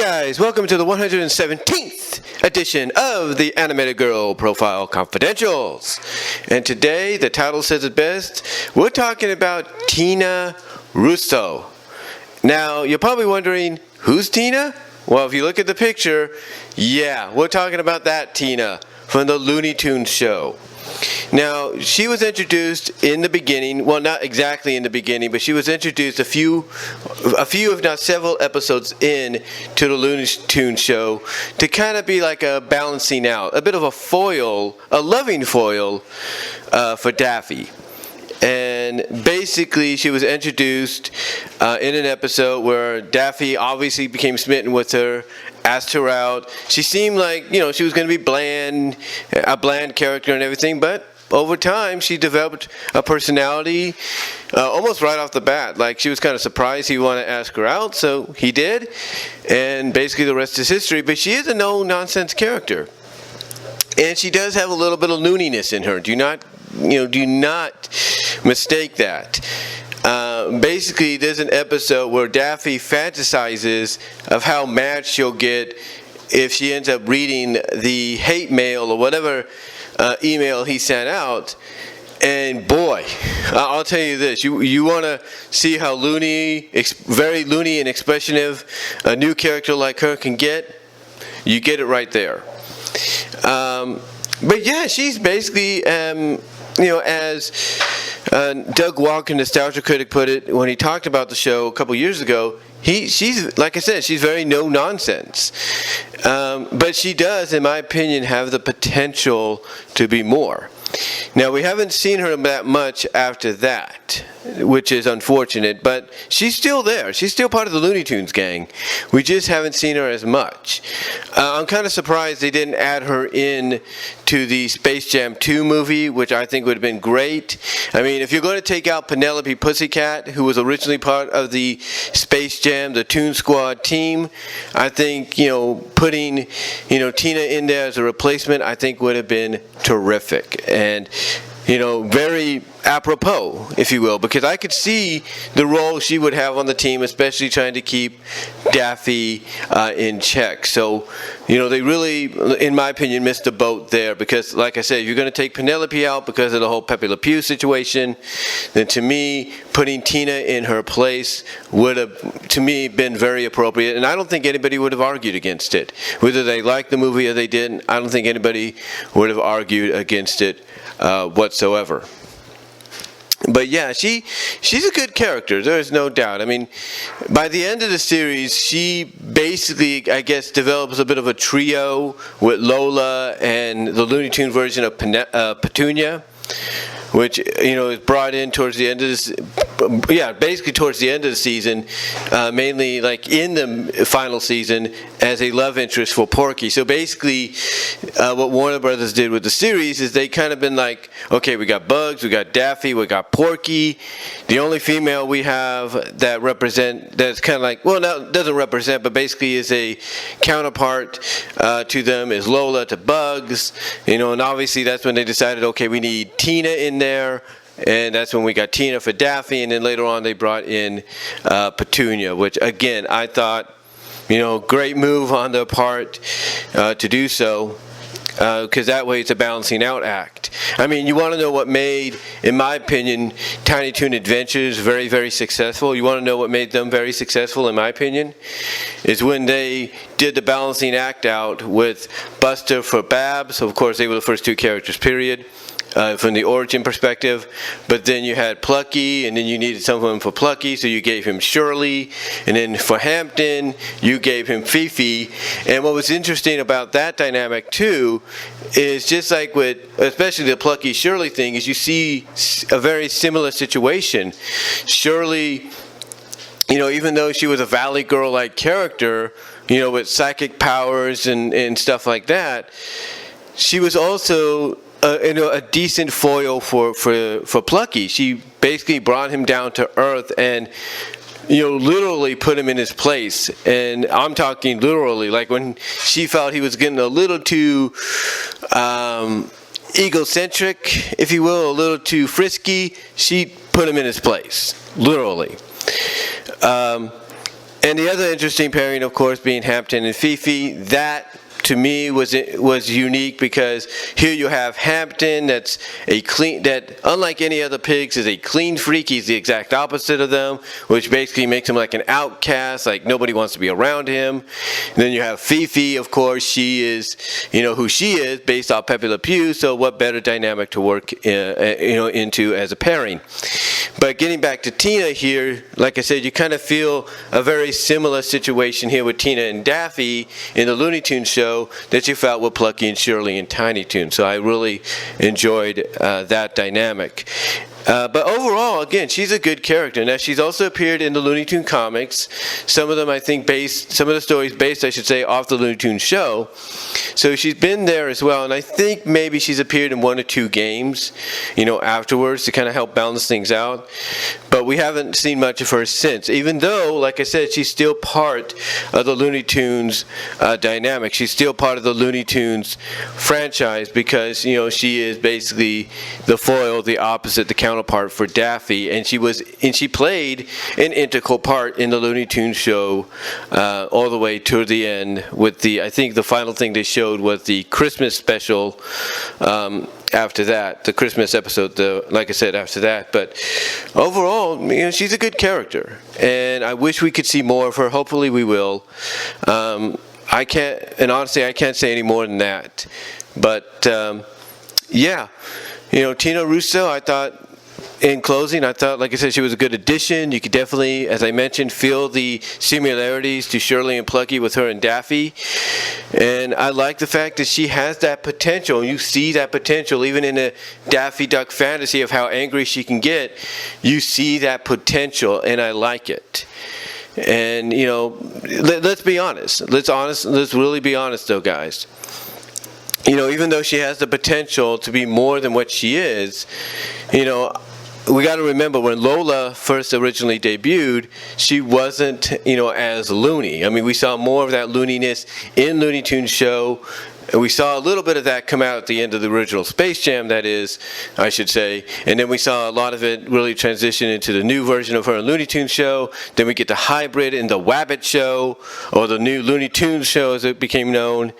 guys, welcome to the 117th edition of the Animated Girl Profile Confidentials. And today, the title says it best, we're talking about Tina Russo. Now, you're probably wondering, who's Tina? Well, if you look at the picture, yeah, we're talking about that Tina from the Looney Tunes Show. Now, she was introduced in the beginning, well, not exactly in the beginning, but she was introduced a few if not several episodes in to the Looney Tunes Show to kind of be like a balancing out, a bit of a foil, a loving foil for Daffy. And basically, she was introduced in an episode where Daffy obviously became smitten with her, asked her out. She seemed like, she was going to be a bland character and everything, but over time, she developed a personality almost right off the bat. Like, she was kind of surprised he wanted to ask her out, so he did. And basically, the rest is history. But she is a no-nonsense character. And she does have a little bit of looniness in her. Do not mistake that. Basically, there's an episode where Daffy fantasizes of how mad she'll get if she ends up reading the hate mail or whatever email he sent out. And boy, I'll tell you this, you want to see how very loony and expressive a new character like her can get? You get it right there. But yeah, she's basically, as Doug Walker, Nostalgia Critic, put it when he talked about the show a couple years ago, she's, like I said, she's very no-nonsense. But she does, in my opinion, have the potential to be more. Now, we haven't seen her that much after that, which is unfortunate, but she's still there. She's still part of the Looney Tunes gang. We just haven't seen her as much. I'm kind of surprised they didn't add her in to the Space Jam 2 movie, which I think would have been great. I mean, if you're going to take out Penelope Pussycat, who was originally part of the Space Jam, the Toon Squad team, I think, putting, Tina in there as a replacement, I think would have been terrific. And, very apropos, if you will, because I could see the role she would have on the team, especially trying to keep Daffy in check. So, they really, in my opinion, missed the boat there because, like I said, if you're going to take Penelope out because of the whole Pepe Le Pew situation, then to me, putting Tina in her place would have, to me, been very appropriate. And I don't think anybody would have argued against it. Whether they liked the movie or they didn't, I don't think anybody would have argued against it whatsoever. But yeah, she's a good character, there's no doubt. I mean, by the end of the series, she basically, I guess, develops a bit of a trio with Lola and the Looney Tunes version of Petunia, which, is brought in towards the end of this, basically towards the end of the season, mainly like in the final season as a love interest for Porky. So basically, what Warner Brothers did with the series is they kind of been like, okay, we got Bugs, we got Daffy, we got Porky. The only female we have that's kind of like, well, no, doesn't represent, but basically is a counterpart to them is Lola to Bugs. And obviously that's when they decided, okay, we need Tina in there. And that's when we got Tina for Daffy, and then later on they brought in Petunia, which again I thought, great move on their part to do so, because that way it's a balancing out act. I mean, you want to know what made, in my opinion, Tiny Toon Adventures very, very successful? You want to know what made them very successful, in my opinion? Is when they did the balancing act out with Buster for Babs. Of course, they were the first two characters, period. From the origin perspective, but then you had Plucky, and then you needed someone for Plucky, so you gave him Shirley, and then for Hampton, you gave him Fifi. And what was interesting about that dynamic too is just like with, especially the Plucky Shirley thing, is you see a very similar situation. Shirley, even though she was a Valley Girl-like character, with psychic powers and stuff like that, she was also a decent foil for Plucky. She basically brought him down to earth and literally put him in his place. And I'm talking literally, like when she felt he was getting a little too egocentric, if you will, a little too frisky, she put him in his place, literally. And the other interesting pairing, of course, being Hampton and Fifi. That, to me, was unique because here you have Hampton, that unlike any other pigs is a clean freak. He's the exact opposite of them, which basically makes him like an outcast, like nobody wants to be around him. And then you have Fifi, of course. She is, who she is based off Pepe Le Pew. So what better dynamic to work, into as a pairing? But getting back to Tina here, like I said, you kind of feel a very similar situation here with Tina and Daffy in the Looney Tunes show that you felt with Plucky and Shirley in Tiny Toons. So I really enjoyed that dynamic. But overall, again, she's a good character. Now, she's also appeared in the Looney Tunes comics. Some of them, I think, some of the stories based, I should say, off the Looney Tunes show. So she's been there as well. And I think maybe she's appeared in 1 or 2 games, afterwards to kind of help balance things out. But we haven't seen much of her since, even though, like I said, she's still part of the Looney Tunes dynamic. She's still part of the Looney Tunes franchise because, she is basically the foil, the opposite, the counterpart for Daffy, and she played an integral part in the Looney Tunes show all the way to the end. I think the final thing they showed was the Christmas special. After that, the Christmas episode, like I said, after that. But overall, she's a good character, and I wish we could see more of her. Hopefully, we will. I can't say any more than that. But yeah, Tina Russo, I thought. In closing, I thought, like I said, she was a good addition. You could definitely, as I mentioned, feel the similarities to Shirley and Plucky with her and Daffy. And I like the fact that she has that potential. You see that potential even in a Daffy Duck fantasy of how angry she can get. You see that potential, and I like it. And, let's be honest. Let's really be honest, though, guys. Even though she has the potential to be more than what she is, we got to remember when Lola first originally debuted, she wasn't, as loony. I mean, we saw more of that looniness in Looney Tunes show. And we saw a little bit of that come out at the end of the original Space Jam, that is, I should say. And then we saw a lot of it really transition into the new version of her in Looney Tunes show. Then we get the hybrid in the Wabbit show, or the new Looney Tunes show as it became known.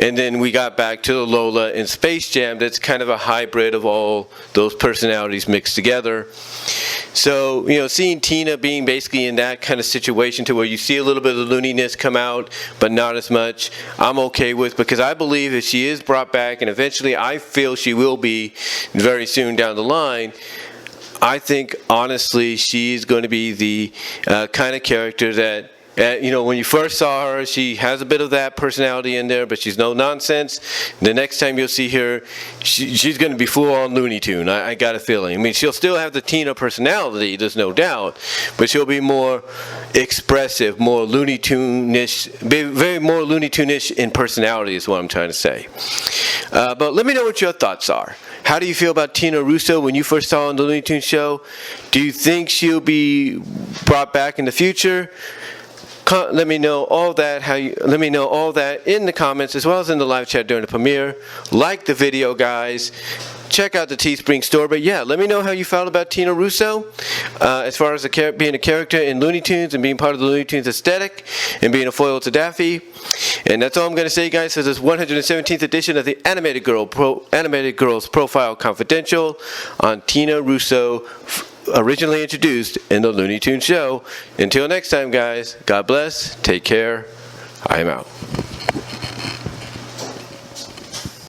And then we got back to the Lola in Space Jam. That's kind of a hybrid of all those personalities mixed together. So, seeing Tina being basically in that kind of situation to where you see a little bit of the looniness come out, but not as much, I'm okay with, because I believe if she is brought back, and eventually I feel she will be very soon down the line, I think, honestly, she's going to be the kind of character that, when you first saw her, she has a bit of that personality in there, but she's no nonsense. The next time you'll see her, she's going to be full-on Looney Tune. I got a feeling. I mean, she'll still have the Tina personality, there's no doubt, but she'll be more expressive, more Looney Tune-ish, very more Looney Tune-ish in personality is what I'm trying to say. But let me know what your thoughts are. How do you feel about Tina Russo when you first saw her on the Looney Tunes show? Do you think she'll be brought back in the future? Let me know all that. Let me know all that in the comments as well as in the live chat during the premiere. Like the video, guys. Check out the Teespring store. But yeah, let me know how you felt about Tina Russo as far as being a character in Looney Tunes and being part of the Looney Tunes aesthetic and being a foil to Daffy. And that's all I'm going to say, guys, for this 117th edition of the Animated Girls Profile Confidential on Tina Russo, originally introduced in the Looney Tunes show. Until next time, guys, God bless, take care, I'm out.